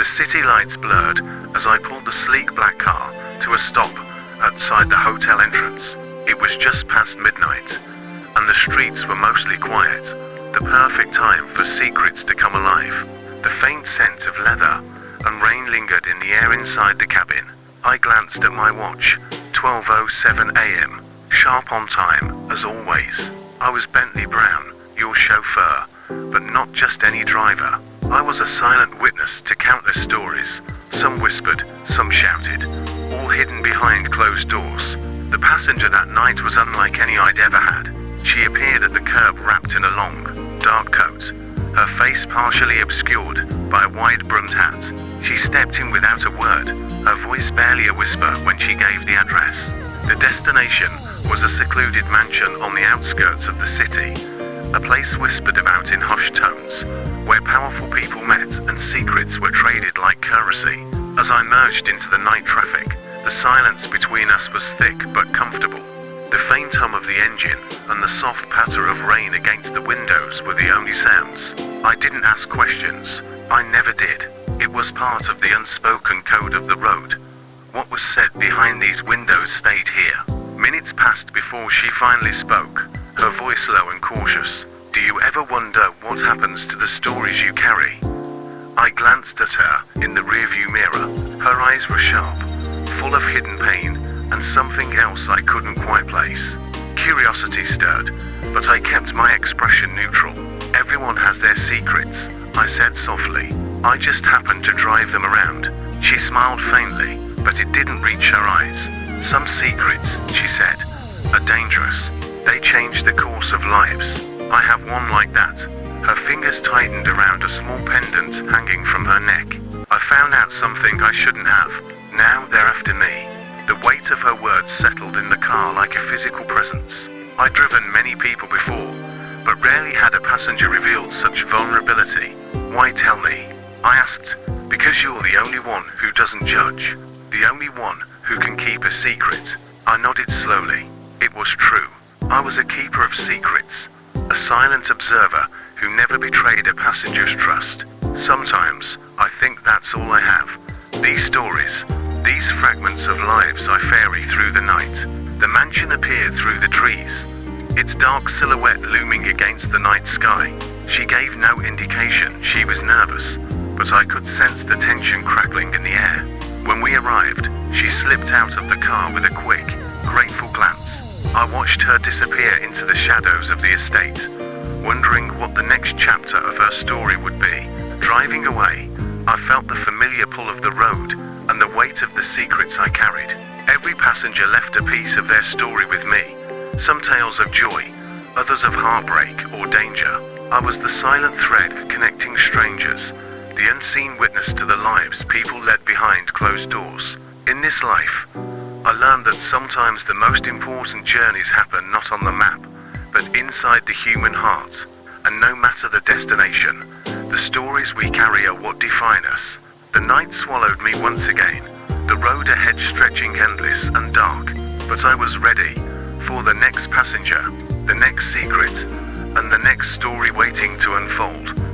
The city lights blurred as I pulled the sleek black car to a stop outside the hotel entrance. It was just past midnight, and the streets were mostly quiet, the perfect time for secrets to come alive. The faint scent of leather and rain lingered in the air inside the cabin. I glanced at my watch, 12:07 a.m., sharp on time, as always. I was Bentley Brown, your chauffeur, but not just any driver. I was a silent witness to countless stories, some whispered, some shouted, all hidden behind closed doors. The passenger that night was unlike any I'd ever had. She appeared at the curb wrapped in a long, dark coat, her face partially obscured by a wide-brimmed hat. She stepped in without a word, her voice barely a whisper when she gave the address. The destination was a secluded mansion on the outskirts of the city, a place whispered about in hushed tones, where powerful people met and secrets were traded like currency. As I merged into the night traffic, the silence between us was thick but comfortable. The faint hum of the engine and the soft patter of rain against the windows were the only sounds. I didn't ask questions. I never did. It was part of the unspoken code of the road. What was said behind these windows stayed here. Minutes passed before she finally spoke, her voice low and cautious. Do you ever wonder what happens to the stories you carry? I glanced at her in the rearview mirror. Her eyes were sharp, full of hidden pain and something else I couldn't quite place. Curiosity stirred, but I kept my expression neutral. Everyone has their secrets, I said softly. I just happened to drive them around. She smiled faintly, but it didn't reach her eyes. Some secrets, she said, are dangerous. They change the course of lives. I have one like that. Her fingers tightened around a small pendant hanging from her neck. I found out something I shouldn't have. Now they're after me. The weight of her words settled in the car like a physical presence. I'd driven many people before, but rarely had a passenger revealed such vulnerability. Why tell me? I asked. Because you're the only one who doesn't judge. The only one who can keep a secret. I nodded slowly. It was true. I was a keeper of secrets. A silent observer who never betrayed a passenger's trust. Sometimes, I think that's all I have. These stories, these fragments of lives I ferry through the night. The mansion appeared through the trees, its dark silhouette looming against the night sky. She gave no indication she was nervous, but I could sense the tension crackling in the air. When we arrived, she slipped out of the car with a quick, grateful glance. I watched her disappear into the shadows of the estate, wondering what the next chapter of her story would be. Driving away, I felt the familiar pull of the road and the weight of the secrets I carried. Every passenger left a piece of their story with me, some tales of joy, others of heartbreak or danger. I was the silent thread connecting strangers, the unseen witness to the lives people led behind closed doors. In this life, I learned that sometimes the most important journeys happen not on the map, but inside the human heart. And no matter the destination, the stories we carry are what define us. The night swallowed me once again, the road ahead stretching endless and dark, but I was ready for the next passenger, the next secret, and the next story waiting to unfold.